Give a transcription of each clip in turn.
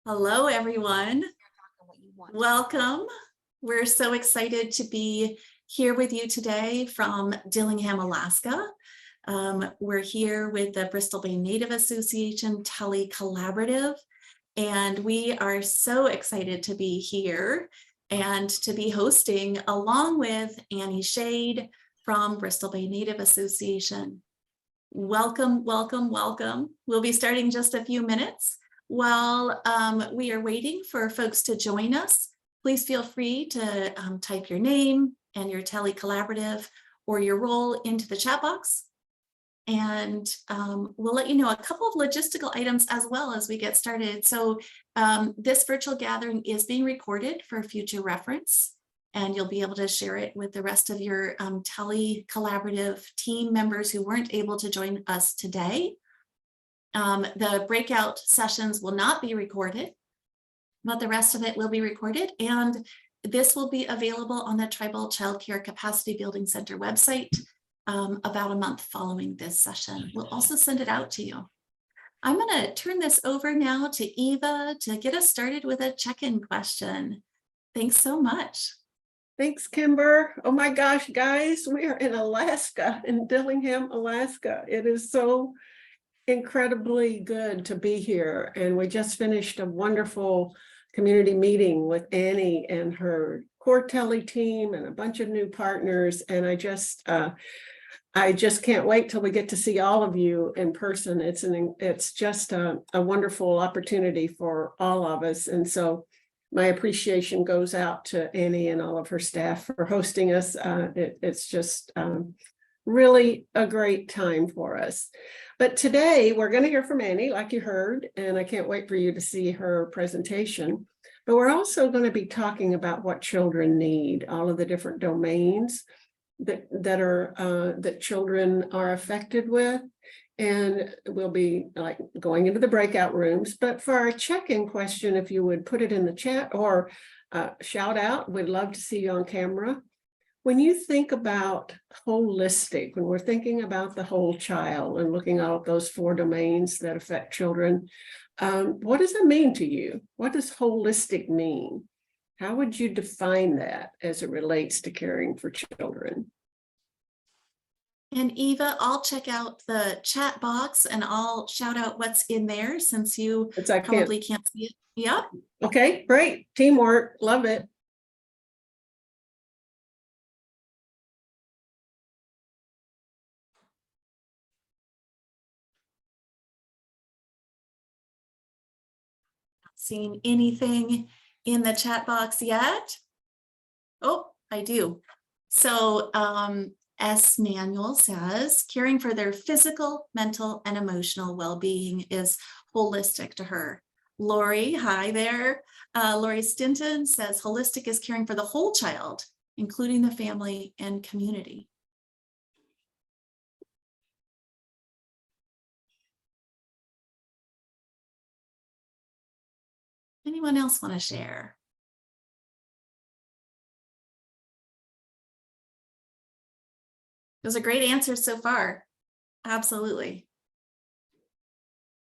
Hello, everyone. Welcome. We're so excited to be here with you today from Dillingham, Alaska. We're here with the Bristol Bay Native Association TELI Collaborative, and we are so excited to be here and to be hosting along with Annie Shade from Bristol Bay Native Association. Welcome, welcome, welcome. We'll be starting just a few minutes. While we are waiting for folks to join us, please feel free to type your name and your TELI Collaborative or your role into the chat box. And we'll let you know a couple of logistical items as well as we get started. So this virtual gathering is being recorded for future reference, and you'll be able to share it with the rest of your TELI Collaborative team members who weren't able to join us today. The breakout sessions will not be recorded, but the rest of it will be recorded, and this will be available on the Tribal Child Care Capacity Building Center website about a month following this session. We'll also send it out to you. I'm going to turn this over now to Eva to get us started with a check-in question. Thanks so much. Thanks, Kimber. Oh my gosh, guys, we are in Alaska, in Dillingham, Alaska. It is so incredibly good to be here, and we just finished a wonderful community meeting with Annie and her core TELI team and a bunch of new partners, and I just can't wait till we get to see all of you in person. It's just a wonderful opportunity for all of us, and so my appreciation goes out to Annie and all of her staff for hosting us. It's just really a great time for us. But today we're going to hear from Annie, like you heard, and I can't wait for you to see her presentation. But we're also going to be talking about what children need, all of the different domains that children are affected with, and we'll be like going into the breakout rooms. But for our check-in question, if you would put it in the chat or shout out, we'd love to see you on camera. When you think about holistic, when we're thinking about the whole child and looking at those 4 domains that affect children, what does that mean to you? What does holistic mean? How would you define that as it relates to caring for children? And Eva, I'll check out the chat box and I'll shout out what's in there since you probably can't see it. Yeah. Okay, great. Teamwork. Love it. Seeing anything in the chat box yet? Oh, I do. So S. Manuel says, caring for their physical, mental, and emotional well-being is holistic to her. Lori, hi there. Lori Stinton says, holistic is caring for the whole child, including the family and community. Anyone else want to share? Those are great answers so far. Absolutely.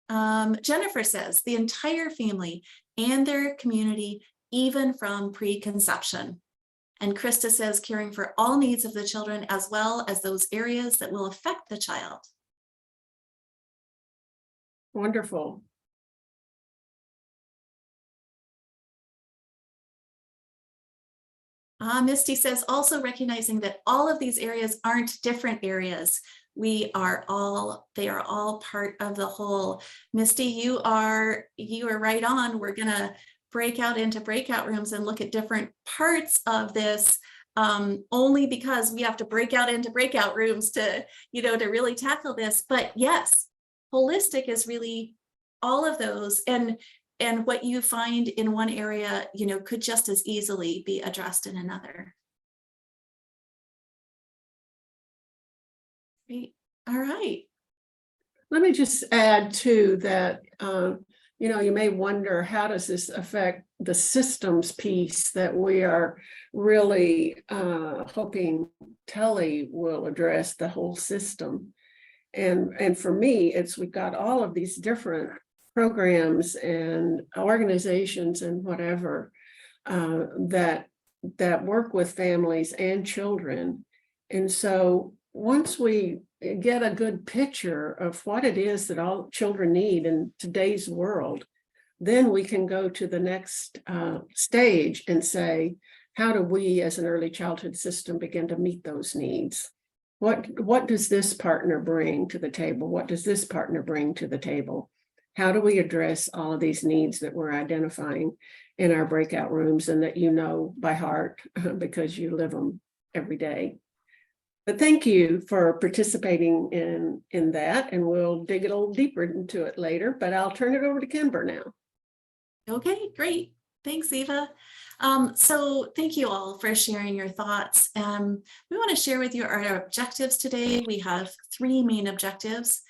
Jennifer says, the entire family and their community, even from preconception. And Krista says, caring for all needs of the children as well as those areas that will affect the child. Wonderful. Misty says, also recognizing that all of these areas aren't different areas. They are all part of the whole. Misty, you are right on. We're gonna break out into breakout rooms and look at different parts of this only because we have to break out into breakout rooms to really tackle this. But yes, holistic is really all of those, and what you find in one area, could just as easily be addressed in another. Great. All right. Let me just add to that, you may wonder, how does this affect the systems piece that we are really hoping TELI will address, the whole system. And for me, we've got all of these different programs and organizations and whatever that work with families and children. And so once we get a good picture of what it is that all children need in today's world, then we can go to the next stage and say, how do we as an early childhood system begin to meet those needs? What does this partner bring to the table? What does this partner bring to the table? How do we address all of these needs that we're identifying in our breakout rooms and that you know by heart because you live them every day? But thank you for participating in that, and we'll dig a little deeper into it later, but I'll turn it over to Kimber now. Okay, great. Thanks, Eva. So thank you all for sharing your thoughts. We want to share with you our objectives today. We have 3 main objectives.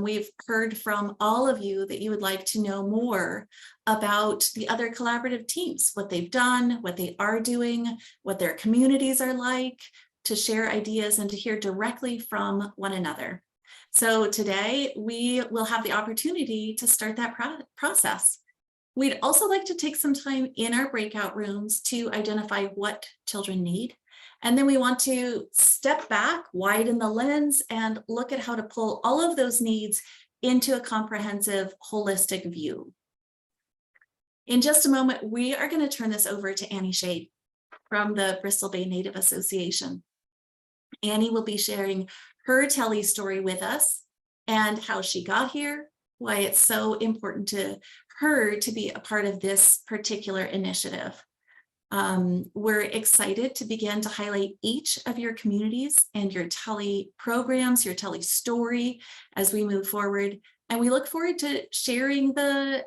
We've heard from all of you that you would like to know more about the other collaborative teams, what they've done, what they are doing, what their communities are like, to share ideas and to hear directly from one another. So today we will have the opportunity to start that process. We'd also like to take some time in our breakout rooms to identify what children need. And then we want to step back, widen the lens, and look at how to pull all of those needs into a comprehensive, holistic view. In just a moment, we are going to turn this over to Annie Shade from the Bristol Bay Native Association. Annie will be sharing her TELI story with us and how she got here, why it's so important to her to be a part of this particular initiative. We're excited to begin to highlight each of your communities and your TELI programs, your TELI story as we move forward. And we look forward to sharing that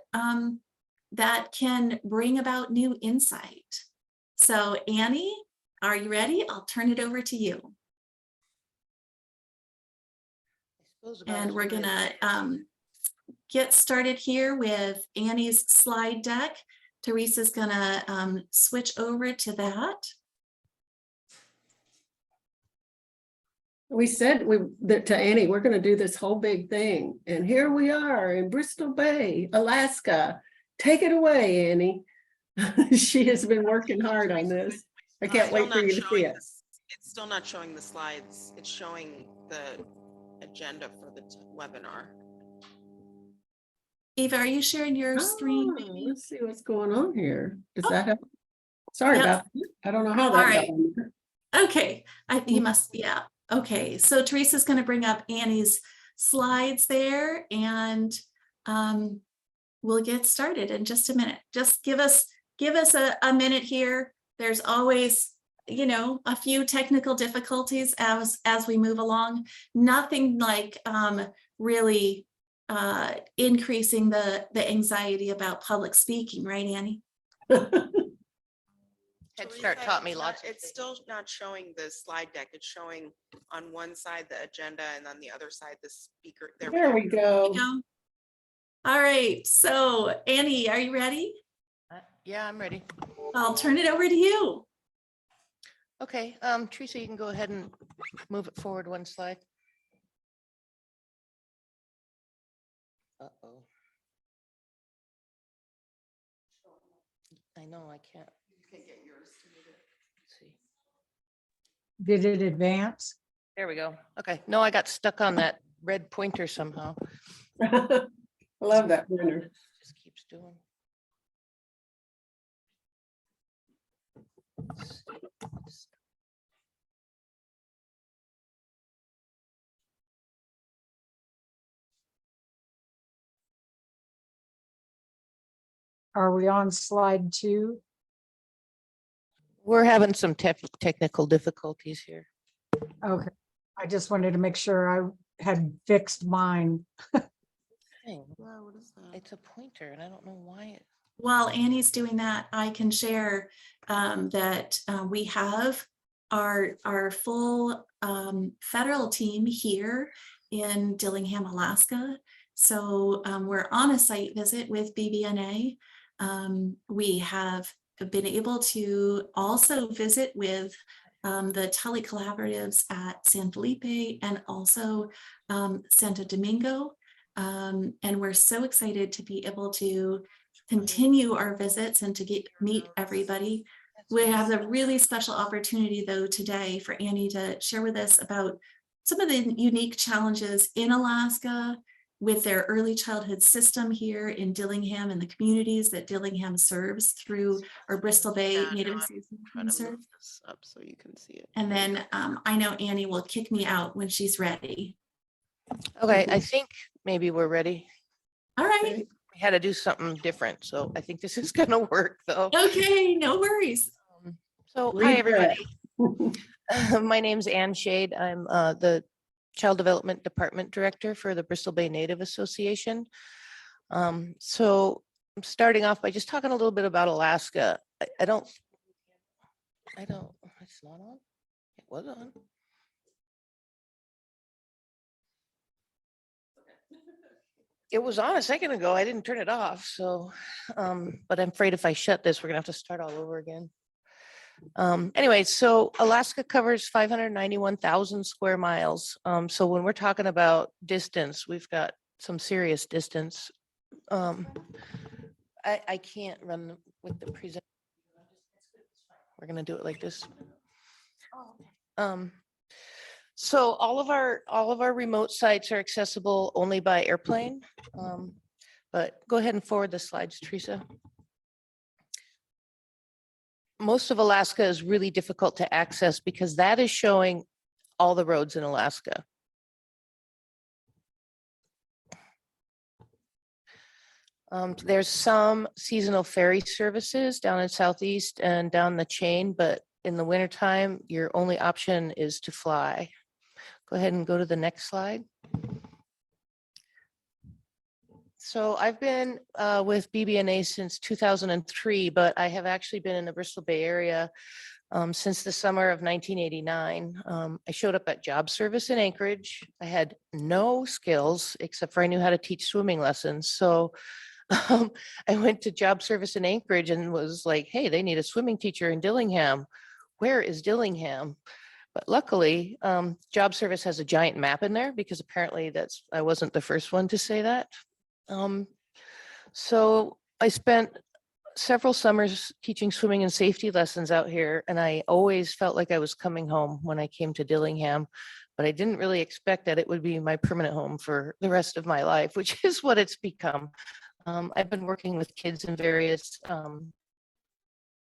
can bring about new insight. So Annie, are you ready? I'll turn it over to you. And we're gonna get started here with Annie's slide deck. Teresa's gonna switch over to that. We said to Annie, we're going to do this whole big thing. And here we are in Bristol Bay, Alaska. Take it away, Annie. She has been working hard on this. I can't wait for you to see it. It's still not showing the slides. It's showing the agenda for the webinar. Eva, are you sharing your screen? Let's see what's going on here. Does that help? Sorry about that. I don't know how that got on there. Okay, you must, yeah. Okay, so Teresa's going to bring up Annie's slides there, and we'll get started in just a minute. Just give us a minute here. There's always, you know, a few technical difficulties as we move along. Nothing like really increasing the anxiety about public speaking, right, Annie? Head Start taught me lots. It's still not showing the slide deck. It's showing on one side the agenda and on the other side the speaker. There we go. All right, so Annie, are you ready? Yeah, I'm ready. I'll turn it over to you. Okay, Teresa, you can go ahead and move it forward one slide. Uh-oh. I know, I can't. You can get yours to move it. Let's see. Did it advance? There we go. Okay. No, I got stuck on that red pointer somehow. I love that pointer. Just keeps doing. Are we on slide 2? We're having some technical difficulties here. Okay, I just wanted to make sure I had fixed mine. Wow, what is that? It's a pointer and I don't know why it. While Annie's doing that, I can share that we have our full federal team here in Dillingham, Alaska. So we're on a site visit with BBNA. We have been able to also visit with the TELI Collaboratives at San Felipe and also Santo Domingo. And we're so excited to be able to continue our visits and to meet everybody. We have a really special opportunity though today for Annie to share with us about some of the unique challenges in Alaska with their early childhood system here in Dillingham and the communities that Dillingham serves through our Bristol Bay Native Association serve. Up so you can see it. And then I know Annie will kick me out when she's ready. Okay, I think maybe we're ready. All right. We had to do something different, so I think this is gonna work though. Okay, no worries. So hi, everybody. My name's Ann Shade. I'm the Child Development Department Director for the Bristol Bay Native Association. So I'm starting off by just talking a little bit about Alaska. I don't, it's not on? It was on. It was on a second ago. I didn't turn it off. So, but I'm afraid if I shut this, we're gonna have to start all over again. Anyway, so Alaska covers 591,000 square miles. So when we're talking about distance, we've got some serious distance. I can't run with the present. We're gonna do it like this. So all of our remote sites are accessible only by airplane. But go ahead and forward the slides, Teresa. Most of Alaska is really difficult to access because that is showing all the roads in Alaska. There's some seasonal ferry services down in Southeast and down the chain, but in the wintertime, your only option is to fly. Go ahead and go to the next slide. So I've been with BBNA since 2003, but I have actually been in the Bristol Bay area since the summer of 1989. I showed up at job service in Anchorage. I had no skills except for I knew how to teach swimming lessons. So I went to job service in Anchorage and was like, hey, they need a swimming teacher in Dillingham. Where is Dillingham? But luckily, job service has a giant map in there because apparently I wasn't the first one to say that. So I spent several summers teaching swimming and safety lessons out here, and I always felt like I was coming home when I came to Dillingham, but I didn't really expect that it would be my permanent home for the rest of my life, which is what it's become. I've been working with kids in various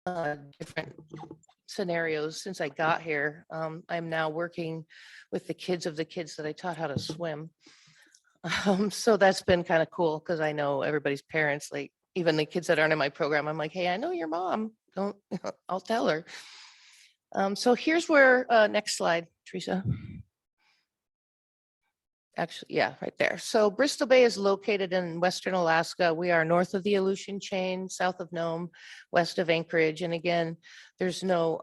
different scenarios since I got here. I'm now working with the kids that I taught how to swim. So that's been kind of cool because I know everybody's parents, like even the kids that aren't in my program. I'm like, hey, I know your mom. Don't, I'll tell her. So here's where, next slide, Teresa. Actually, yeah, right there. So Bristol Bay is located in Western Alaska. We are north of the Aleutian chain, south of Nome, west of Anchorage. And again, there's no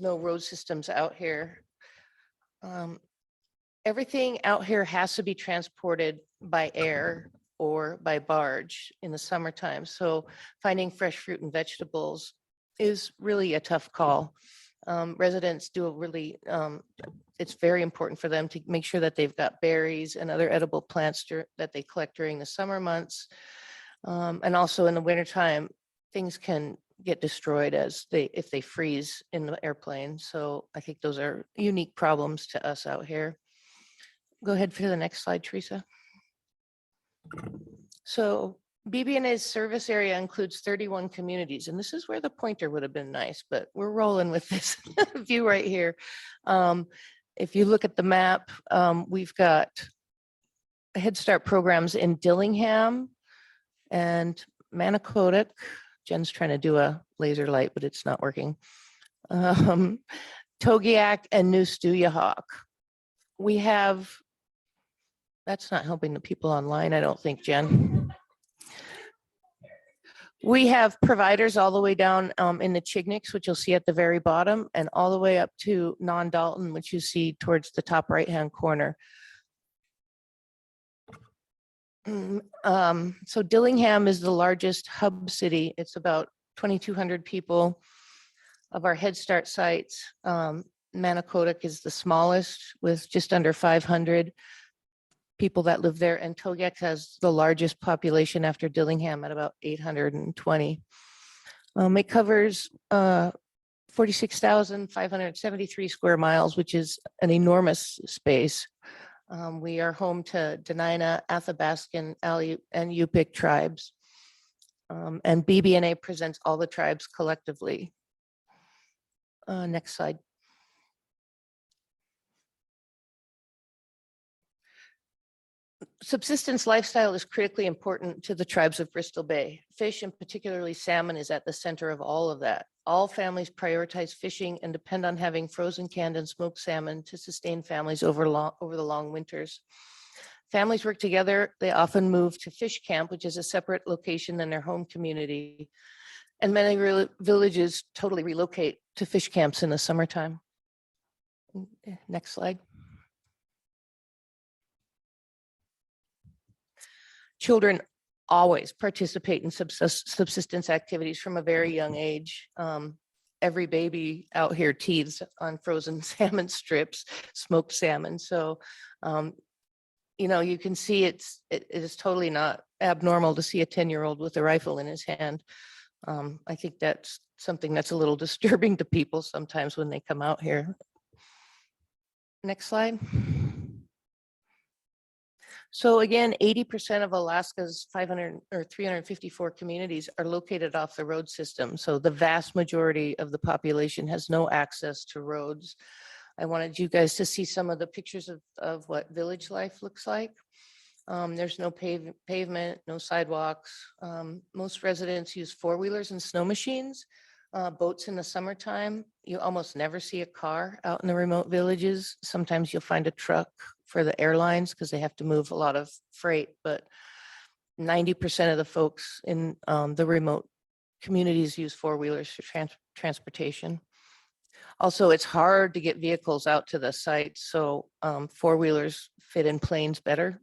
road systems out here. Everything out here has to be transported by air or by barge in the summertime. So finding fresh fruit and vegetables is really a tough call. Residents do a really, it's very important for them to make sure that they've got berries and other edible plants that they collect during the summer months. And also in the wintertime, things can get destroyed if they freeze in the airplane. So I think those are unique problems to us out here. Go ahead for the next slide, Teresa. So BBNA's service area includes 31 communities, and this is where the pointer would have been nice, but we're rolling with this view right here. If you look at the map, we've got Head Start programs in Dillingham and Manicodic. Jen's trying to do a laser light, but it's not working. Togiak and New Stuyahawk. We have, that's not helping the people online, I don't think, Jen. We have providers all the way down in the Chigniks, which you'll see at the very bottom, and all the way up to Non-Dalton, which you see towards the top right-hand corner. So Dillingham is the largest hub city. It's about 2,200 people. Of our Head Start sites, Manicodic is the smallest with just under 500 people that live there, and Togex has the largest population after Dillingham at about 820. It covers 46,573 square miles, which is an enormous space. We are home to Dena'ina, Athabascan, Aleut, and Yupik tribes. And BBNA presents all the tribes collectively. Next slide. Subsistence lifestyle is critically important to the tribes of Bristol Bay. Fish, and particularly salmon, is at the center of all of that. All families prioritize fishing and depend on having frozen, canned, and smoked salmon to sustain families over the long winters. Families work together. They often move to fish camp, which is a separate location than their home community. And many villages totally relocate to fish camps in the summertime. Next slide. Children always participate in subsistence activities from a very young age. Every baby out here teethes on frozen salmon strips, smoked salmon. So, you know, you can see it is totally not abnormal to see a 10-year-old with a rifle in his hand. I think that's something that's a little disturbing to people sometimes when they come out here. Next slide. So again, 80% of Alaska's 354 communities are located off the road system. So the vast majority of the population has no access to roads. I wanted you guys to see some of the pictures of what village life looks like. There's no pavement, no sidewalks. Most residents use four-wheelers and snow machines, boats in the summertime. You almost never see a car out in the remote villages. Sometimes you'll find a truck for the airlines because they have to move a lot of freight, but 90% of the folks in the remote communities use four-wheelers for transportation. Also, it's hard to get vehicles out to the site, so four-wheelers fit in planes better.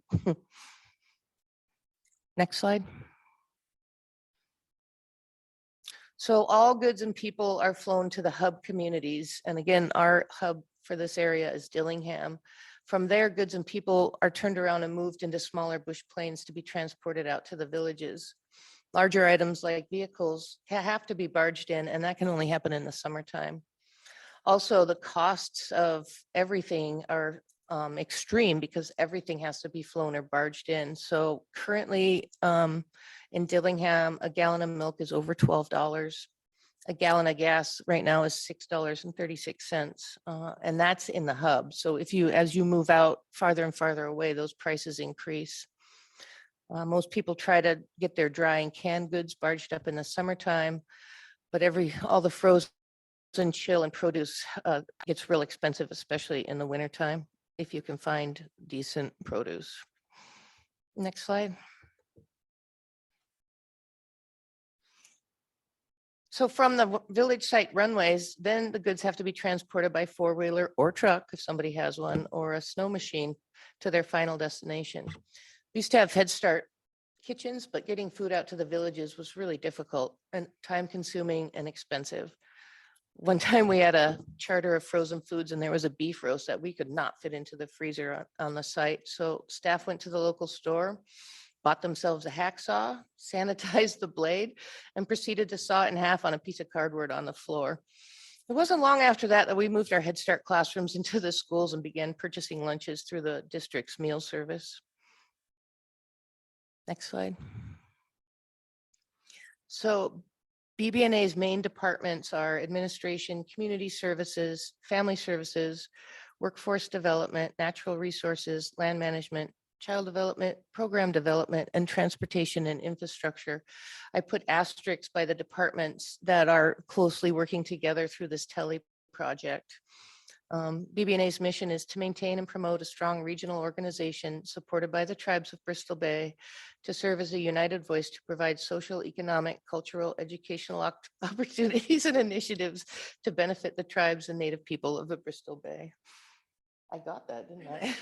Next slide. So all goods and people are flown to the hub communities. And again, our hub for this area is Dillingham. From there, goods and people are turned around and moved into smaller bush planes to be transported out to the villages. Larger items like vehicles have to be barged in, and that can only happen in the summertime. Also, the costs of everything are extreme because everything has to be flown or barged in. So currently in Dillingham, a gallon of milk is over $12. A gallon of gas right now is $6.36, and that's in the hub. So as you move out farther and farther away, those prices increase. Most people try to get their dry and canned goods barged up in the summertime, but all the frozen chill and produce gets real expensive, especially in the wintertime, if you can find decent produce. Next slide. So from the village site runways, then the goods have to be transported by four-wheeler or truck, if somebody has one, or a snow machine to their final destination. We used to have Head Start kitchens, but getting food out to the villages was really difficult and time-consuming and expensive. One time we had a charter of frozen foods and there was a beef roast that we could not fit into the freezer on the site. So staff went to the local store, bought themselves a hacksaw, sanitized the blade, and proceeded to saw it in half on a piece of cardboard on the floor. It wasn't long after that we moved our Head Start classrooms into the schools and began purchasing lunches through the district's meal service. Next slide. So BBNA's main departments are administration, community services, family services, workforce development, natural resources, land management, child development, program development, and transportation and infrastructure. I put asterisks by the departments that are closely working together through this TELI project. BBNA's mission is to maintain and promote a strong regional organization supported by the tribes of Bristol Bay to serve as a united voice to provide social, economic, cultural, educational opportunities and initiatives to benefit the tribes and native people of the Bristol Bay. I got that, didn't I?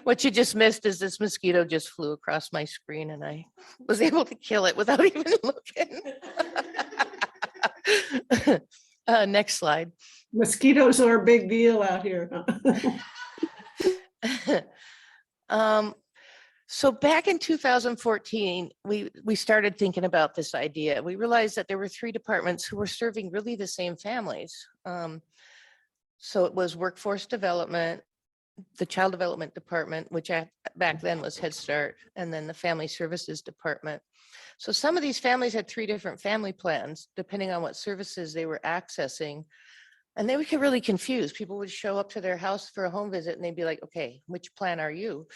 What you just missed is this mosquito just flew across my screen and I was able to kill it without even looking. Next slide. Mosquitoes are a big deal out here. Huh? So back in 2014, we started thinking about this idea. We realized that there were 3 departments who were serving really the same families. So it was workforce development, the child development department, which back then was Head Start, and then the family services department. So some of these families had 3 different family plans, depending on what services they were accessing. And they would get really confused. People would show up to their house for a home visit and they'd be like, okay, which plan are you?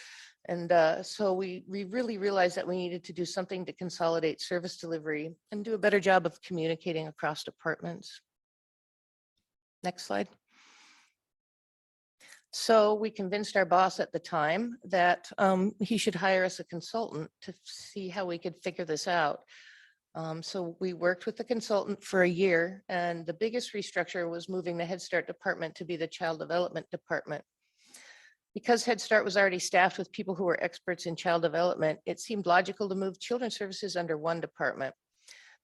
And so we really realized that we needed to do something to consolidate service delivery and do a better job of communicating across departments. Next slide. So we convinced our boss at the time that he should hire us a consultant to see how we could figure this out. So we worked with the consultant for a year, and the biggest restructure was moving the Head Start department to be the child development department. Because Head Start was already staffed with people who were experts in child development, it seemed logical to move children's services under one department.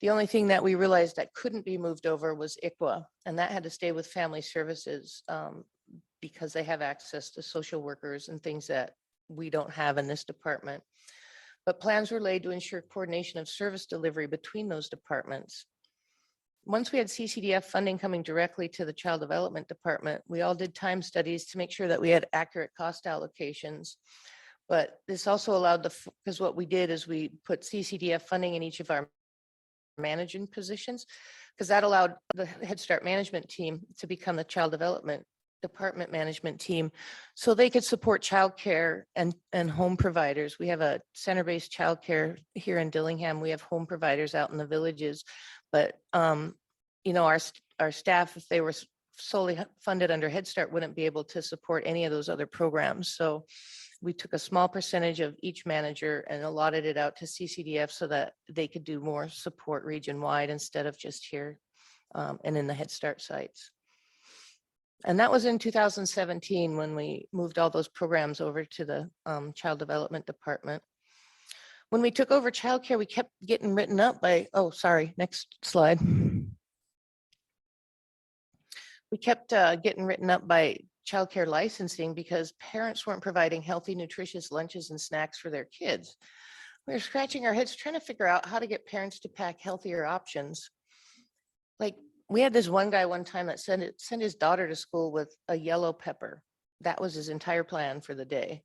The only thing that we realized that couldn't be moved over was ICWA, and that had to stay with family services because they have access to social workers and things that we don't have in this department. But plans were laid to ensure coordination of service delivery between those departments. Once we had CCDF funding coming directly to the child development department, we all did time studies to make sure that we had accurate cost allocations. But this also allowed because what we did is we put CCDF funding in each of our managing positions, because that allowed the Head Start management team to become the child development department management team, so they could support childcare and home providers. We have a center-based childcare here in Dillingham. We have home providers out in the villages, but you know, our staff, if they were solely funded under Head Start, wouldn't be able to support any of those other programs. So we took a small percentage of each manager and allotted it out to CCDF so that they could do more support region-wide instead of just here and in the Head Start sites. And that was in 2017 when we moved all those programs over to the child development department. When we took over childcare, we kept getting written up by, oh, sorry, next slide. We kept getting written up by childcare licensing because parents weren't providing healthy, nutritious lunches and snacks for their kids. We were scratching our heads trying to figure out how to get parents to pack healthier options. Like, we had this one guy one time that sent his daughter to school with a yellow pepper. That was his entire plan for the day.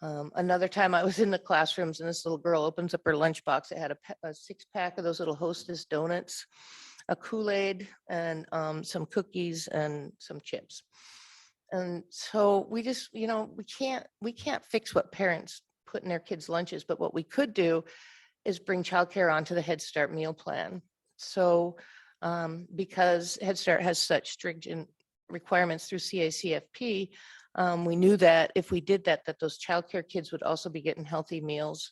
Another time I was in the classrooms and this little girl opens up her lunchbox. It had a 6-pack of those little Hostess donuts, a Kool-Aid, and some cookies and some chips. And so we just, you know, we can't fix what parents put in their kids' lunches, but what we could do is bring childcare onto the Head Start meal plan. So because Head Start has such stringent requirements through CACFP, we knew that if we did that, those childcare kids would also be getting healthy meals.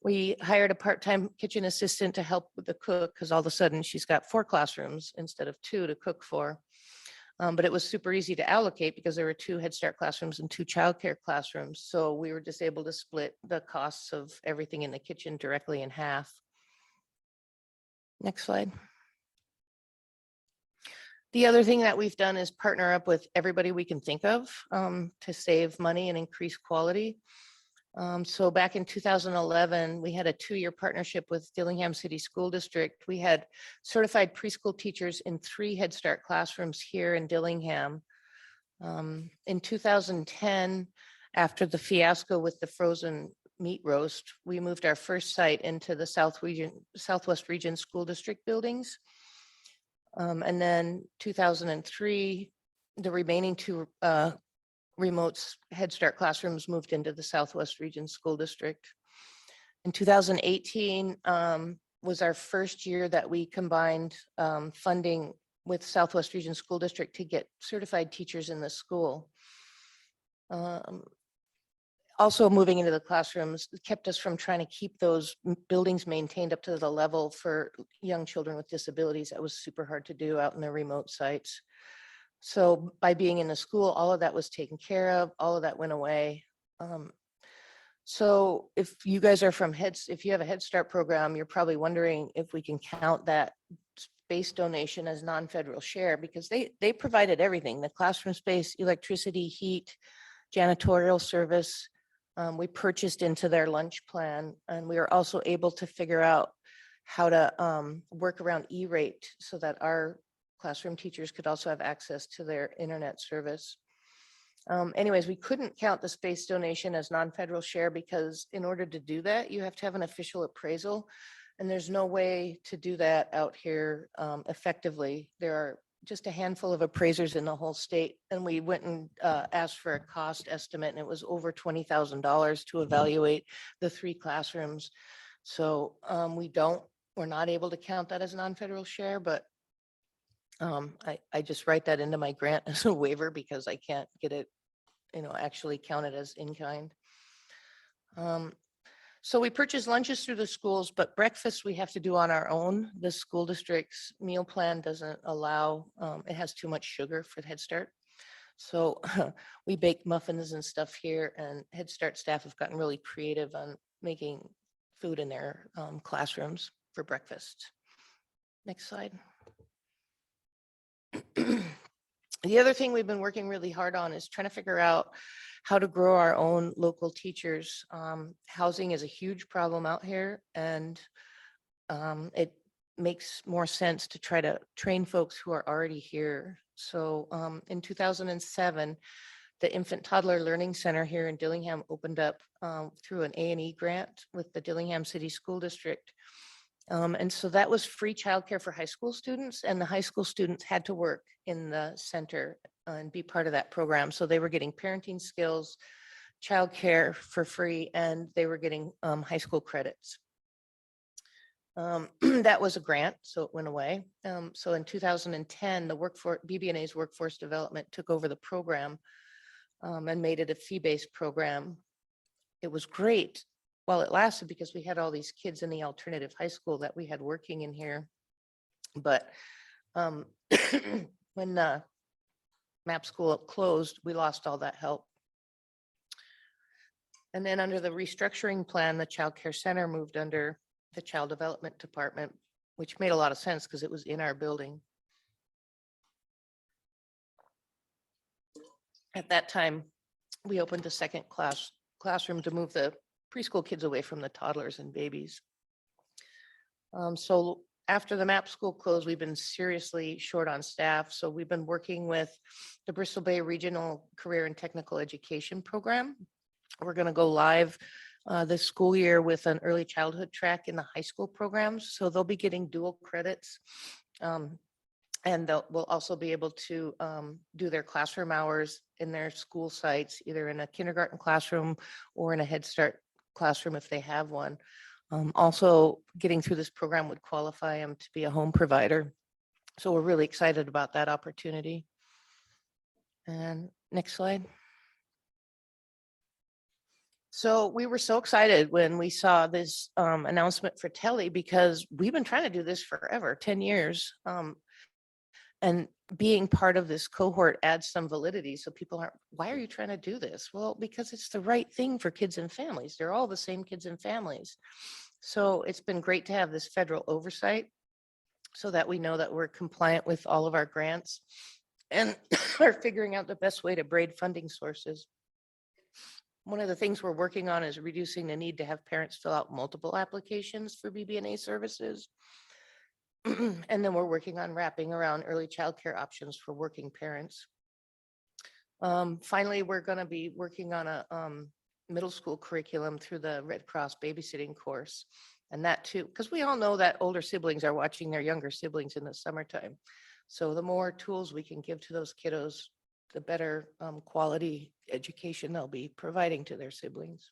We hired a part-time kitchen assistant to help with the cook because all of a sudden she's got 4 classrooms instead of 2 to cook for. But it was super easy to allocate because there were 2 Head Start classrooms and 2 childcare classrooms. So we were just able to split the costs of everything in the kitchen directly in half. Next slide. The other thing that we've done is partner up with everybody we can think of to save money and increase quality. So back in 2011, we had a 2-year partnership with Dillingham City School District. We had certified preschool teachers in 3 Head Start classrooms here in Dillingham. In 2010, after the fiasco with the frozen meat roast, we moved our first site into the Southwest Region School District buildings. And then 2003, the remaining 2 remote Head Start classrooms moved into the Southwest Region School District. In 2018 was our first year that we combined funding with Southwest Region School District to get certified teachers in the school. Also moving into the classrooms kept us from trying to keep those buildings maintained up to the level for young children with disabilities. That was super hard to do out in the remote sites. So by being in the school, all of that was taken care of. All of that went away. So if you guys are from if you have a Head Start program, you're probably wondering if we can count that space donation as non-federal share because they provided everything, the classroom space, electricity, heat, janitorial service. We purchased into their lunch plan, and we were also able to figure out how to work around E-rate so that our classroom teachers could also have access to their internet service. Anyways, we couldn't count the space donation as non-federal share because in order to do that, you have to have an official appraisal, and there's no way to do that out here effectively. There are just a handful of appraisers in the whole state, and we went and asked for a cost estimate, and it was over $20,000 to evaluate the 3 classrooms. So we're not able to count that as non-federal share, but I just write that into my grant as a waiver because I can't get it, actually counted as in kind. So we purchase lunches through the schools, but breakfast we have to do on our own. The school district's meal plan doesn't allow, it has too much sugar for Head Start. So we bake muffins and stuff here, and Head Start staff have gotten really creative on making food in their classrooms for breakfast. Next slide. The other thing we've been working really hard on is trying to figure out how to grow our own local teachers. Housing is a huge problem out here, and it makes more sense to try to train folks who are already here. So in 2007, the Infant Toddler Learning Center here in Dillingham opened up through an A&E grant with the Dillingham City School District. And so that was free childcare for high school students, and the high school students had to work in the center and be part of that program. So they were getting parenting skills, childcare for free, and they were getting high school credits. That was a grant, so it went away. So in 2010, the BB&A's Workforce Development took over the program and made it a fee-based program. It was great while it lasted because we had all these kids in the alternative high school that we had working in here. But when MAP school closed, we lost all that help. And then under the restructuring plan, the Child Care Center moved under the Child Development Department, which made a lot of sense because it was in our building. At that time, we opened a second classroom to move the preschool kids away from the toddlers and babies. So after the MAP school closed, we've been seriously short on staff. So we've been working with the Bristol Bay Regional Career and Technical Education Program. We're going to go live this school year with an early childhood track in the high school programs. So they'll be getting dual credits. And we'll also be able to do their classroom hours in their school sites, either in a kindergarten classroom or in a Head Start classroom if they have one. Also, getting through this program would qualify them to be a home provider. So we're really excited about that opportunity. And next slide. So we were so excited when we saw this announcement for TELI because we've been trying to do this forever, 10 years. And being part of this cohort adds some validity. So people aren't, why are you trying to do this? Well, because it's the right thing for kids and families. They're all the same kids and families. So it's been great to have this federal oversight so that we know that we're compliant with all of our grants and are figuring out the best way to braid funding sources. One of the things we're working on is reducing the need to have parents fill out multiple applications for BB&A services. And then we're working on wrapping around early childcare options for working parents. Finally, we're going to be working on a middle school curriculum through the Red Cross babysitting course. And that too, because we all know that older siblings are watching their younger siblings in the summertime. So the more tools we can give to those kiddos, the better quality education they'll be providing to their siblings.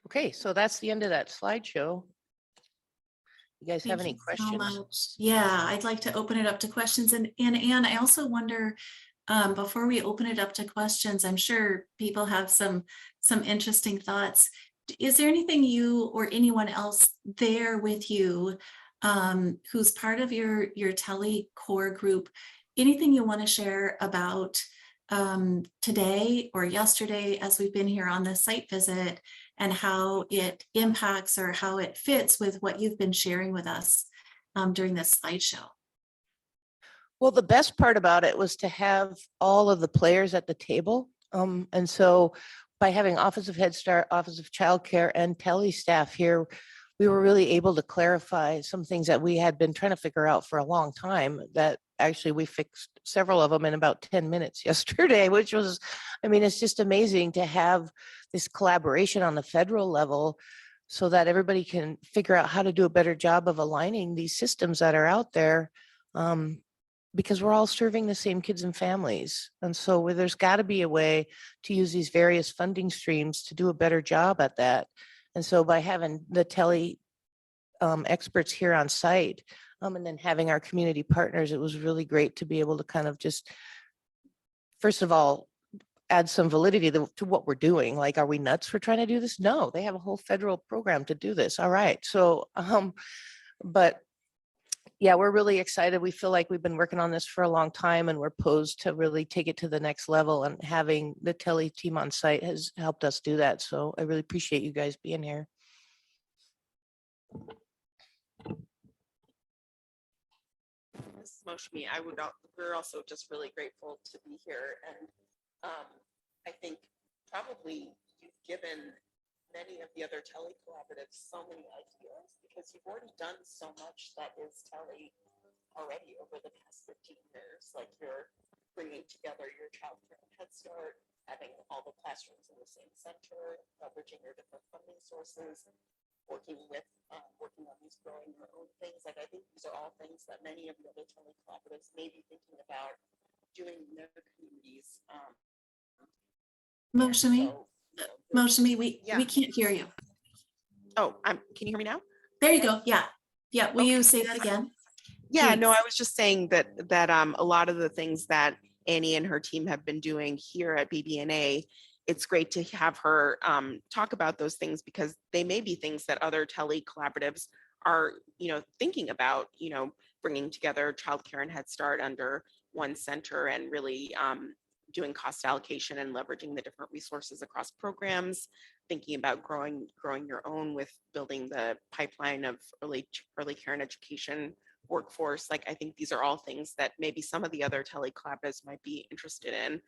Okay, so that's the end of that slideshow. You guys have any questions? Yeah, I'd like to open it up to questions. And Anne, I also wonder, before we open it up to questions, I'm sure people have some interesting thoughts. Is there anything you or anyone else there with you who's part of your TELI core group, anything you want to share about today or yesterday as we've been here on the site visit, and how it impacts or how it fits with what you've been sharing with us during this slideshow. Well, the best part about it was to have all of the players at the table. And so by having Office of Head Start, Office of Childcare, and TELI staff here, we were really able to clarify some things that we had been trying to figure out for a long time, that actually we fixed several of them in about 10 minutes yesterday, which was, I mean, it's just amazing to have this collaboration on the federal level so that everybody can figure out how to do a better job of aligning these systems that are out there. Because we're all serving the same kids and families. And so there's got to be a way to use these various funding streams to do a better job at that. And so by having the TELI experts here on site, and then having our community partners, it was really great to be able to kind of just, first of all, add some validity to what we're doing. Like, are we nuts for trying to do this? No, they have a whole federal program to do this. All right. So, but yeah, we're really excited. We feel like we've been working on this for a long time, and we're posed to really take it to the next level, and having the TELI team on site has helped us do that. So I really appreciate you guys being here. This is Moshmi. We're also just really grateful to be here. And I think probably you've given many of the other TELI collaboratives so many ideas, because you've already done so much that is TELI already over the past 15 years. Like, you're bringing together your childcare and Head Start, having all the classrooms in the same center, leveraging your different funding sources, working on these growing your own things. Like, I think these are all things that many of the other TELI collaboratives may be thinking about doing in their communities. Moshmi, we can't hear you. Oh, can you hear me now? There you go. Yeah. Yeah. Will Okay. you say that again? Yeah, no, Please. I was just saying that a lot of the things that Annie and her team have been doing here at BBNA, it's great to have her talk about those things, because they may be things that other TELI collaboratives are, thinking about, bringing together childcare and Head Start under one center, and really doing cost allocation and leveraging the different resources across programs, thinking about growing your own with building the pipeline of early care and education workforce. Like, I think these are all things that maybe some of the other TELI collaboratives might be interested in.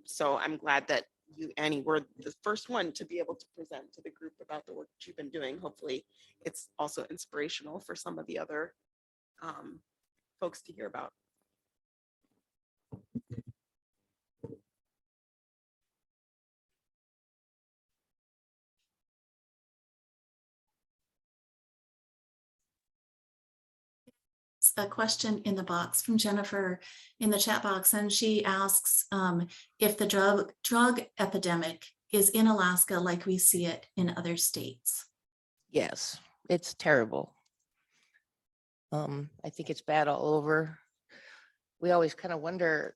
So I'm glad that you, Annie, were the first one to be able to present to the group about the work that you've been doing. Hopefully it's also inspirational for some of the other folks to hear about. A question in the box from Jennifer in the chat box, and she asks if the drug epidemic is in Alaska like we see it in other states. Yes, it's terrible. I think it's bad all over. We always kind of wonder,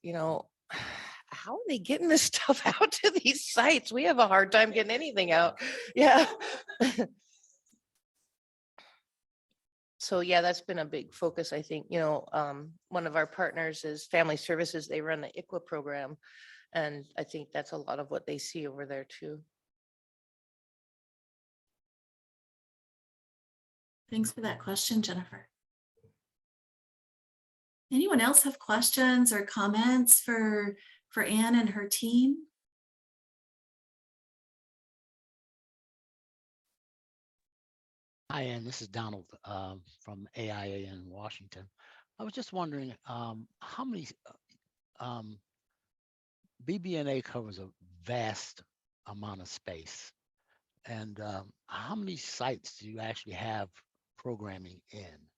how are they getting this stuff out to these sites? We have a hard time getting anything out. Yeah. So yeah, that's been a big focus. I think, one of our partners is Family Services. They run the ICWA program. And I think that's a lot of what they see over there too. Thanks for that question, Jennifer. Anyone else have questions or comments for Anne and her team? Hi, Ann. This is Donald from AIA in Washington. I was just wondering how many BBNA covers a vast amount of space, and how many sites do you actually have programming in,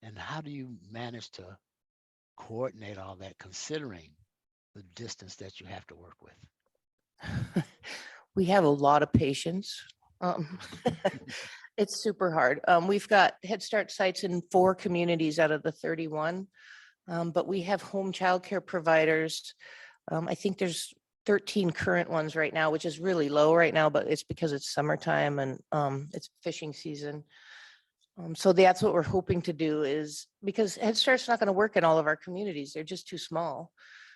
and how do you manage to coordinate all that, considering the distance that you have to work with? We have a lot of patience. It's super hard. We've got Head Start sites in 4 communities out of the 31, but we have home childcare providers. I think there's 13 current ones right now, which is really low right now, but it's because it's summertime and it's fishing season. So that's what we're hoping to do, is because Head Start's not going to work in all of our communities. They're just too small.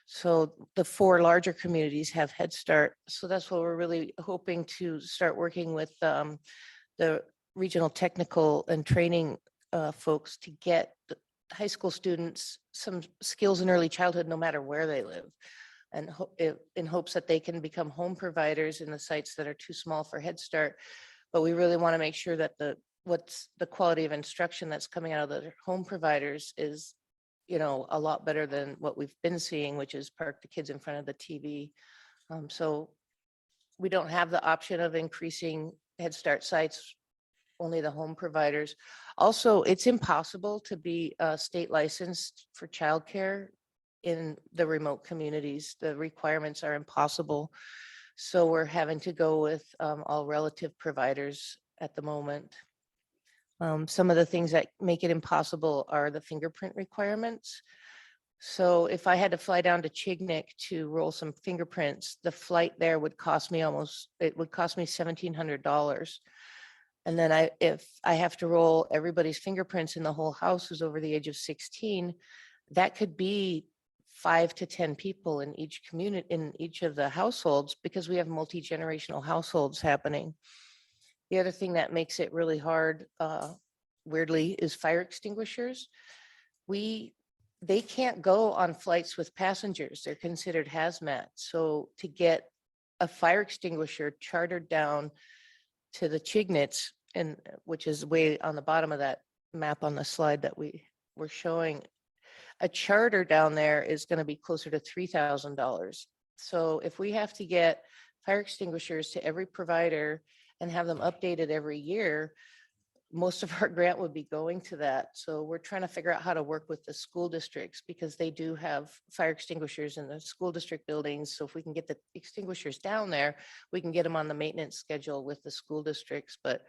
So the 4 larger communities have Head Start. So that's what we're really hoping to start working with the regional technical and training folks to get the high school students some skills in early childhood, no matter where they live, and in hopes that they can become home providers in the sites that are too small for Head Start. But we really want to make sure that what's the quality of instruction that's coming out of the home providers is, a lot better than what we've been seeing, which is park the kids in front of the TV. So we don't have the option of increasing Head Start sites, only the home providers. Also, it's impossible to be state licensed for childcare in the remote communities. The requirements are impossible. So we're having to go with all relative providers at the moment. Some of the things that make it impossible are the fingerprint requirements. So if I had to fly down to Chignik to roll some fingerprints, the flight there would cost me $1,700. And then if I have to roll everybody's fingerprints in the whole house who's over the age of 16, that could be 5 to 10 people in each community, in each of the households, because we have multi-generational households happening. The other thing that makes it really hard, weirdly, is fire extinguishers. They can't go on flights with passengers. They're considered hazmat. So to get a fire extinguisher chartered down to the Chignits, and which is way on the bottom of that map on the slide that we were showing, a charter down there is going to be closer to $3,000. So if we have to get fire extinguishers to every provider and have them updated every year, most of our grant would be going to that. So we're trying to figure out how to work with the school districts, because they do have fire extinguishers in the school district buildings. So if we can get the extinguishers down there, we can get them on the maintenance schedule with the school districts. But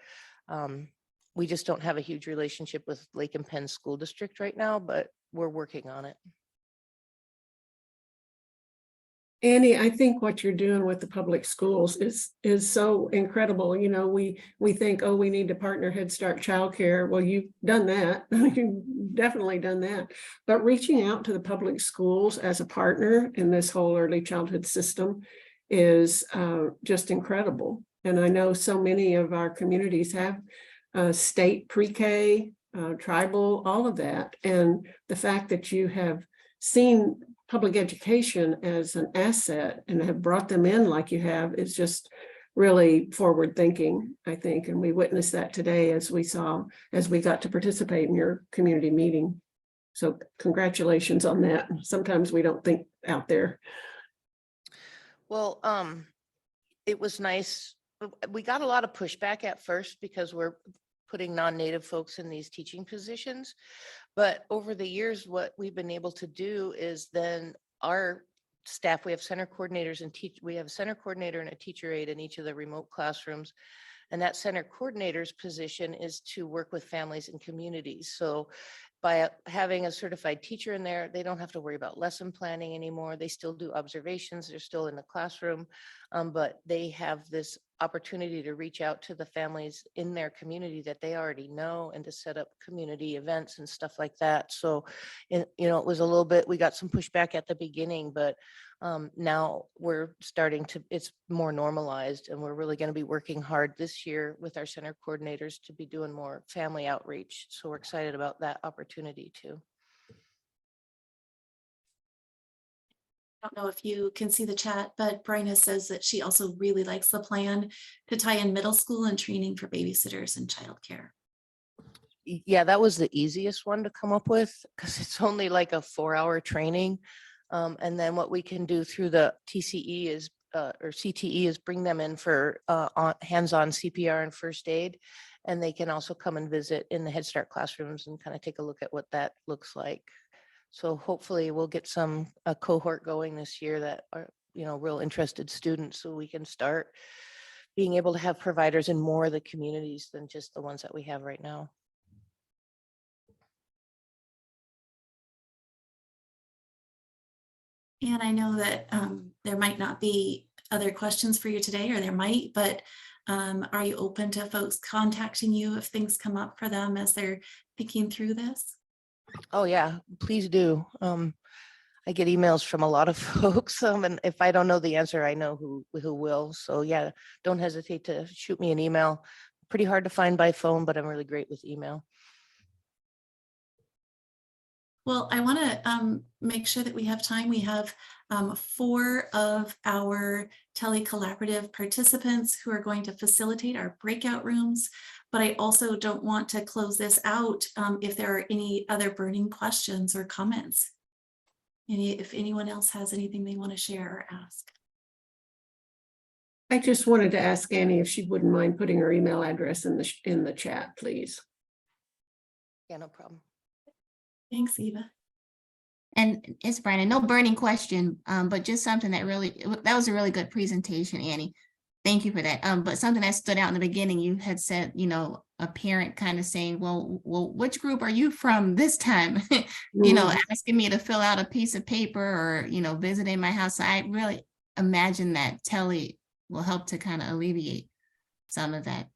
we just don't have a huge relationship with Lake and Penn School District right now, but we're working on it. Annie, I think what you're doing with the public schools is so incredible. We think, oh, we need to partner Head Start childcare. Well, you've done that. You've definitely done that. But reaching out to the public schools as a partner in this whole early childhood system is just incredible. And I know so many of our communities have state pre-K, tribal, all of that. And the fact that you have seen public education as an asset and have brought them in like you have is just really forward thinking, I think. And we witnessed that today as we got to participate in your community meeting. So congratulations on that. Sometimes we don't think out there. Well, it was nice. We got a lot of pushback at first because we're putting non-native folks in these teaching positions. But over the years, what we've been able to do is then our staff, we have center coordinators and we have a center coordinator and a teacher aide in each of the remote classrooms. And that center coordinator's position is to work with families and communities. So by having a certified teacher in there, they don't have to worry about lesson planning anymore. They still do observations. They're still in the classroom, but they have this opportunity to reach out to the families in their community that they already know and to set up community events and stuff like that. So, it was a little bit, we got some pushback at the beginning, but now we're starting to, it's more normalized, and we're really going to be working hard this year with our center coordinators to be doing more family outreach. So we're excited about that opportunity too. I don't know if you can see the chat, but Bryna says that she also really likes the plan to tie in middle school and training for babysitters and childcare. Yeah, that was the easiest one to come up with because it's only like a 4-hour training. And then what we can do through the TCE is, or CTE is bring them in for hands-on CPR and first aid. And they can also come and visit in the Head Start classrooms and kind of take a look at what that looks like. So hopefully we'll get a cohort going this year that are, real interested students, so we can start being able to have providers in more of the communities than just the ones that we have right now. And I know that there might not be other questions for you today, or there might, but are you open to folks contacting you if things come up for them as they're thinking through this? Oh yeah, please do. I get emails from a lot of folks, and if I don't know the answer, I know who will. So yeah, don't hesitate to shoot me an email. Pretty hard to find by phone, but I'm really great with email. Well, I want to make sure that we have time. We have 4 of our TELI Collaborative participants who are going to facilitate our breakout rooms, but I also don't want to close this out if there are any other burning questions or comments. If anyone else has anything they want to share or ask. I just wanted to ask Annie if she wouldn't mind putting her email address in the chat, please. Yeah, no problem. Thanks, Eva. And it's Brandon, no burning question, but just something that was a really good presentation, Annie. Thank you for that. But something that stood out in the beginning, you had said, you know, a parent kind of saying, well, which group are you from this time? You know, asking me to fill out a piece of paper or, you know, visiting my house. So I really imagine that TELI will help to kind of alleviate some of that.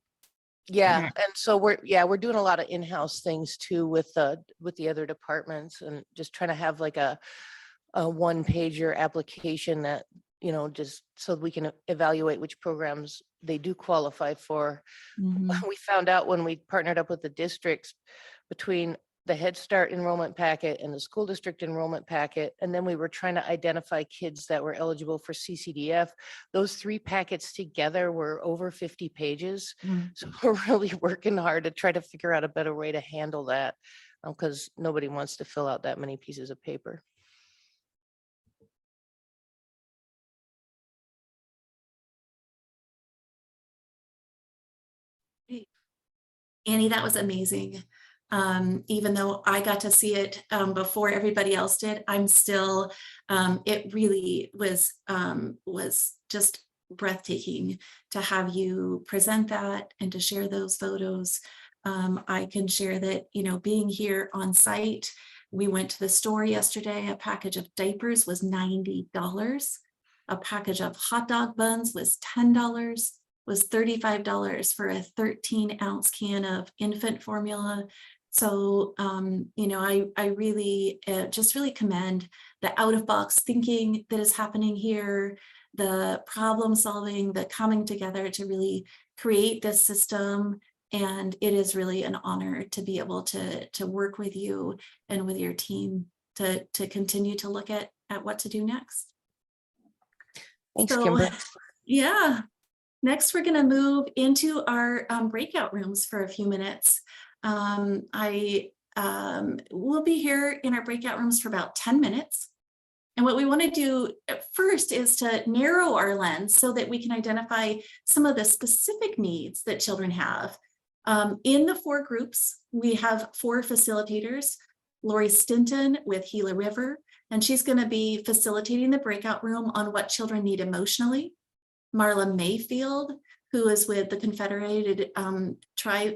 Yeah, and so we're doing a lot of in-house things too with the other departments, and just trying to have like a one-pager application that, you know, just so we can evaluate which programs they do qualify for. We found out when we partnered up with the districts, between the Head Start enrollment packet and the school district enrollment packet, and then we were trying to identify kids that were eligible for CCDF. Those 3 packets together were over 50 pages. So we're really working hard to try to figure out a better way to handle that, because nobody wants to fill out that many pieces of paper. Annie, that was amazing. Even though I got to see it before everybody else did, I'm still, it really was just breathtaking to have you present that and to share those photos. I can share that, you know, being here on site, we went to the store yesterday, a package of diapers was $90. A package of hot dog buns was $10. Was $35 for a 13-ounce can of infant formula. So, you know, I really just really commend the out-of-box thinking that is happening here, the problem solving, the coming together to really create this system. And it is really an honor to be able to work with you and with your team to continue to look at what to do next. Thanks, So, Kimber. Yeah. Next, we're going to move into our breakout rooms for a few minutes. I will be here in our breakout rooms for about 10 minutes. And what we want to do first is to narrow our lens so that we can identify some of the specific needs that children have. In the 4 groups, we have 4 facilitators. Lori Stinton with Gila River, and she's going to be facilitating the breakout room on what children need emotionally. Marla Mayfield, who is with the Confederated Tribes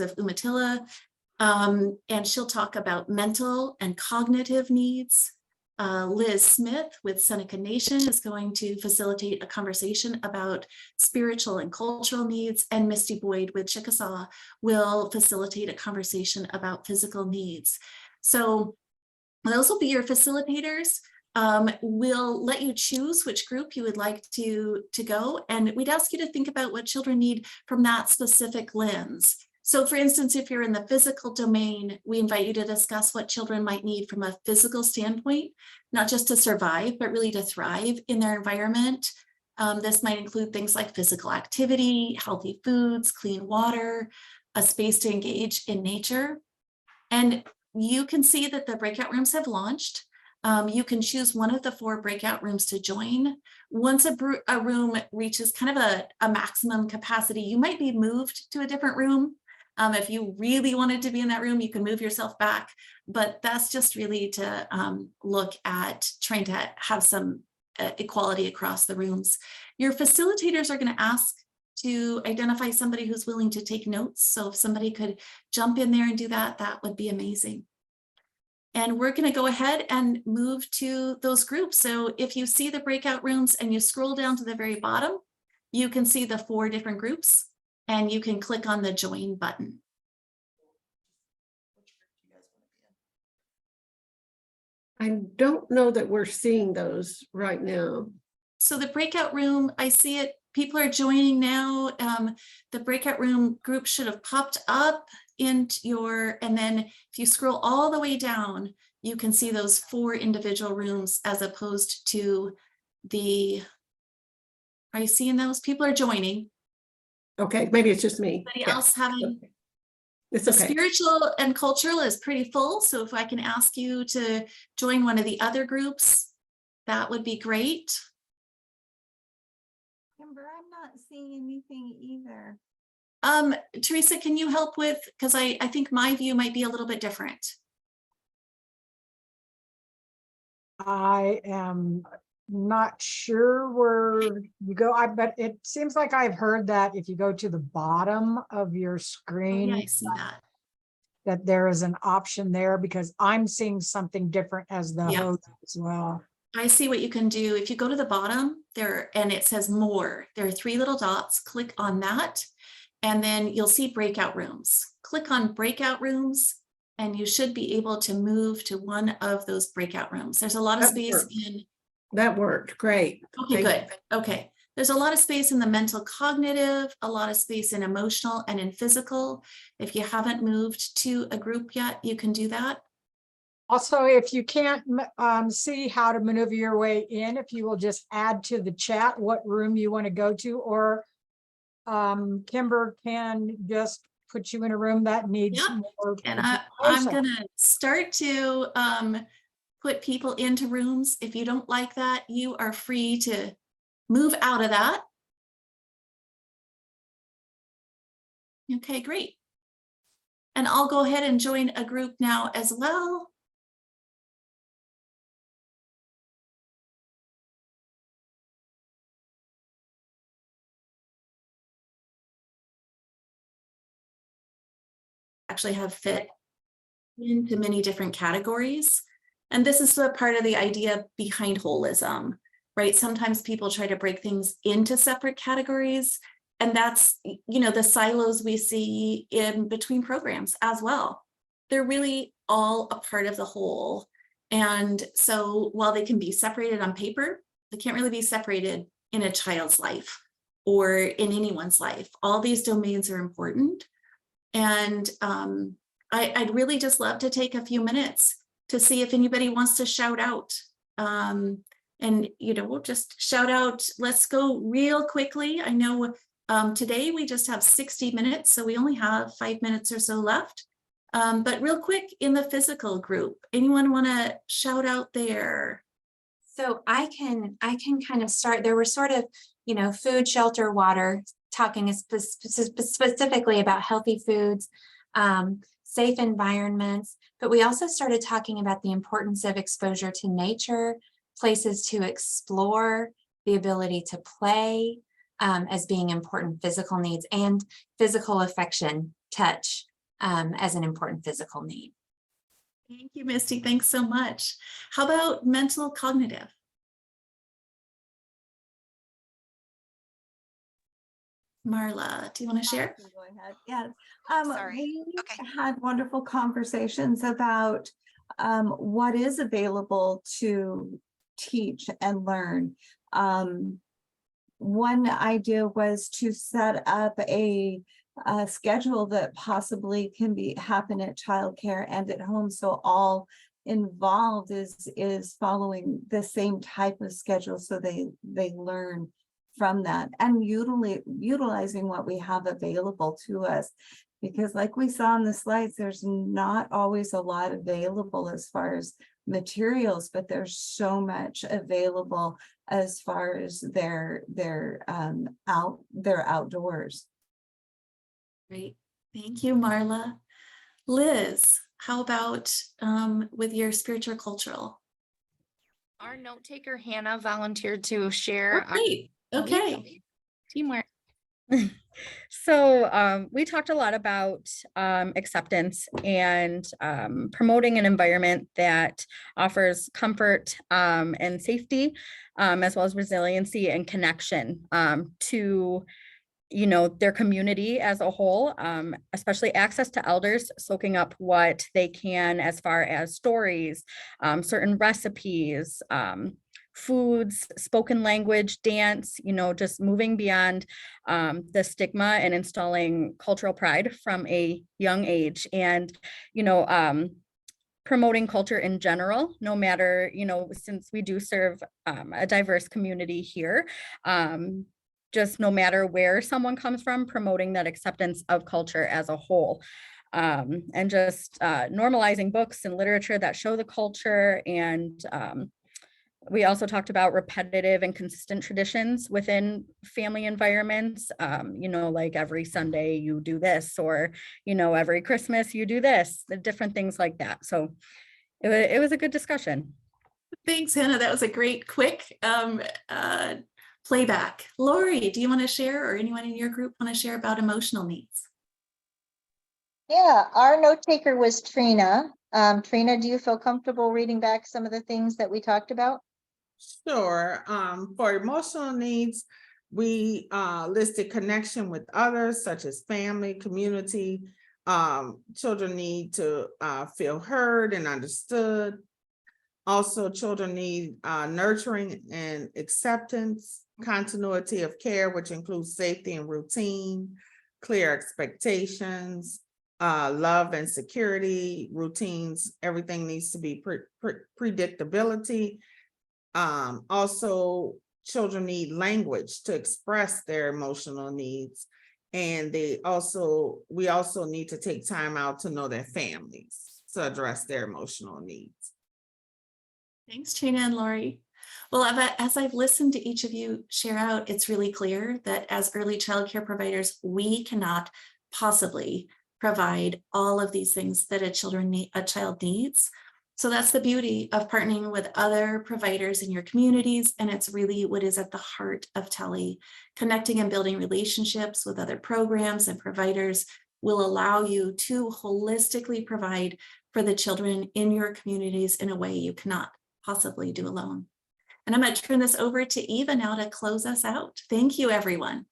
of Umatilla, and she'll talk about mental and cognitive needs. Liz Smith with Seneca Nation is going to facilitate a conversation about spiritual and cultural needs, and Misty Boyd with Chickasaw will facilitate a conversation about physical needs. So those will be your facilitators. We'll let you choose which group you would like to go, and we'd ask you to think about what children need from that specific lens. So for instance, if you're in the physical domain, we invite you to discuss what children might need from a physical standpoint, not just to survive, but really to thrive in their environment. This might include things like physical activity, healthy foods, clean water, a space to engage in nature. And you can see that the breakout rooms have launched. You can choose one of the 4 breakout rooms to join. Once a room reaches kind of a maximum capacity, you might be moved to a different room. If you really wanted to be in that room, you can move yourself back, but that's just really to look at trying to have some equality across the rooms. Your facilitators are going to ask to identify somebody who's willing to take notes. So if somebody could jump in there and do that, that would be amazing. And we're going to go ahead and move to those groups. So if you see the breakout rooms and you scroll down to the very bottom, you can see the 4 different groups, and you can click on the join button. I don't know that we're seeing those right now. So the breakout room, I see it. People are joining now. The breakout room group should have popped up into your, and then if you scroll all the way down, you can see those 4 individual rooms as opposed to the, are you seeing those? People are joining. Okay, maybe it's just me. Anybody else having? Okay. It's The okay. spiritual and cultural is pretty full. So if I can ask you to join one of the other groups, that would be great. Kimber, I'm not seeing anything either. Teresa, can you help with, because I think my view might be a little bit different. I am not sure where you go. But it seems like I've heard that if you go to the bottom of your Oh, screen, yeah, I see that. that there is an option there, because I'm seeing something different as the Yeah. host as well. I see what you can do. If you go to the bottom there and it says more, there are 3 little dots, click on that. And then you'll see breakout rooms. Click on breakout rooms and you should be able to move to one of those breakout rooms. There's a lot of That space worked. in. That worked. Great. Okay, Thank good. Okay. There's a lot of space in the mental cognitive, a lot of space in emotional and in physical. If you haven't moved to a group yet, you can do that. Also, if you can't see how to maneuver your way in, if you will just add to the chat what room you want to go to, or Kimber can just put you in a room that needs Yeah. more. And I'm gonna start to put people into rooms. If you don't like that, you are free to move out of that. Okay, great. And I'll go ahead and join a group now as well. Actually have fit into many different categories. And this is a part of the idea behind holism, right? Sometimes people try to break things into separate categories. And that's, the silos we see in between programs as well. They're really all a part of the whole. And so while they can be separated on paper, they can't really be separated in a child's life or in anyone's life. All these domains are important. And I'd really just love to take a few minutes to see if anybody wants to shout out. And, we'll just shout out. Let's go real quickly. I know today we just have 60 minutes, so we only have 5 minutes or so left. But real quick in the physical group, anyone want to shout out there? So I can kind of start. There were sort of, food, shelter, water, talking specifically about healthy foods, safe environments, but we also started talking about the importance of exposure to nature, places to explore, the ability to play as being important physical needs, and physical affection, touch as an important physical need. Thank you, Misty. Thanks so much. How about mental cognitive? Marla, do you want to share? Go ahead. Yes. Sorry. We Okay. had wonderful conversations about what is available to teach and learn. One idea was to set up a schedule that possibly can happen at childcare and at home, so all involved is following the same type of schedule, so they learn from that, and utilizing what we have available to us, because like we saw in the slides, there's not always a lot available as far as materials, but there's so much available as far as their outdoors. Great. Thank you, Marla. Liz, how about with your spiritual cultural? Our note taker, Hannah, volunteered to share. Oh, great. Okay. Teamwork. So we talked a lot about acceptance and promoting an environment that offers comfort and safety, as well as resiliency and connection to their community as a whole, especially access to elders, soaking up what they can as far as stories, certain recipes, foods, spoken language, dance, just moving beyond the stigma and installing cultural pride from a young age. And, promoting culture in general, no matter, since we do serve a diverse community here, just no matter where someone comes from, promoting that acceptance of culture as a whole. And just normalizing books and literature that show the culture. And we also talked about repetitive and consistent traditions within family environments, like every Sunday you do this, or, every Christmas you do this, the different things like that. So it was a good discussion. Thanks, Hannah. That was a great, quick playback. Lori, do you want to share, or anyone in your group want to share about emotional needs? Yeah, our note taker was Trina. Trina, do you feel comfortable reading back some of the things that we talked about? Sure. For emotional needs, we listed connection with others, such as family, community. Children need to feel heard and understood. Also, children need nurturing and acceptance, continuity of care, which includes safety and routine, clear expectations, love and security, routines. Everything needs to be predictability. Also, children need language to express their emotional needs. And we also need to take time out to know their families to address their emotional needs. Thanks, Trina and Lori. Well, as I've listened to each of you share out, it's really clear that as early childcare providers, we cannot possibly provide all of these things that a child needs. So that's the beauty of partnering with other providers in your communities. And it's really what is at the heart of TELI. Connecting and building relationships with other programs and providers will allow you to holistically provide for the children in your communities in a way you cannot possibly do alone. And I'm going to turn this over to Eva now to close us out. Thank you, everyone.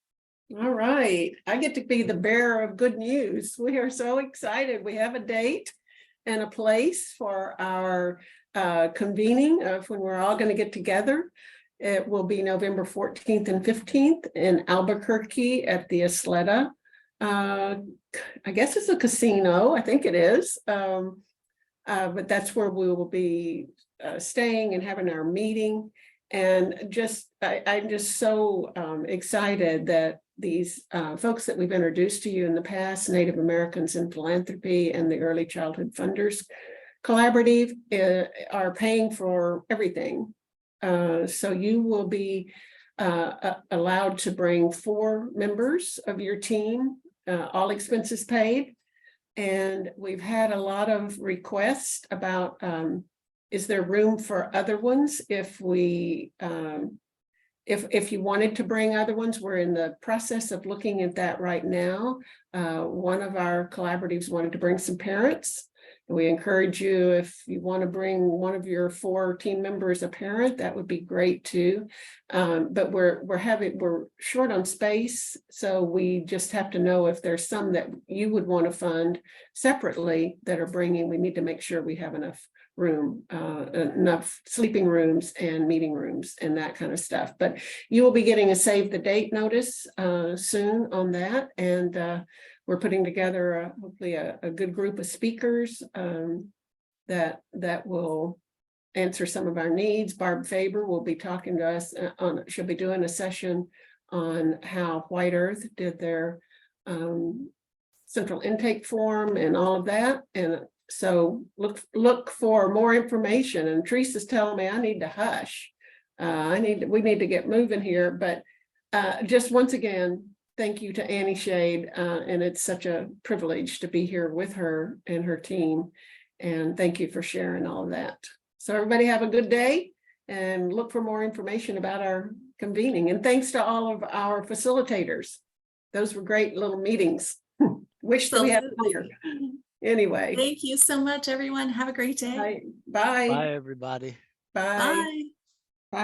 All right. I get to be the bearer of good news. We are so excited. We have a date and a place for our convening of when we're all going to get together. It will be November 14th and 15th in Albuquerque at the Isleta. I guess it's a casino. I think it is. But that's where we will be staying and having our meeting. And I'm just so excited that these folks that we've introduced to you in the past, Native Americans in Philanthropy and the Early Childhood Funders Collaborative, are paying for everything. So you will be allowed to bring 4 members of your team, all expenses paid. And we've had a lot of requests about, is there room for other ones if we, if you wanted to bring other ones? We're in the process of looking at that right now. One of our collaboratives wanted to bring some parents. We encourage you, if you want to bring one of your 4 team members a parent, that would be great too. But we're short on space, so we just have to know if there's some that you would want to fund separately that are bringing. We need to make sure we have enough room, enough sleeping rooms and meeting rooms and that kind of stuff. But you will be getting a save the date notice soon on that. And we're putting together hopefully a good group of speakers that will answer some of our needs. Barb Faber will be talking to us she'll be doing a session on how White Earth did their central intake form and all of that. And so look for more information. And Teresa's telling me I need to hush. We need to get moving here. But just once again, thank you to Annie Shade. And it's such a privilege to be here with her and her team. And thank you for sharing all of that. So everybody have a good day and look for more information about our convening. And thanks to all of our facilitators. Those were great little meetings. Wish that we had longer. Anyway. Thank you so much, everyone. Have a great day. Bye. Bye, everybody. Bye. Bye. Bye.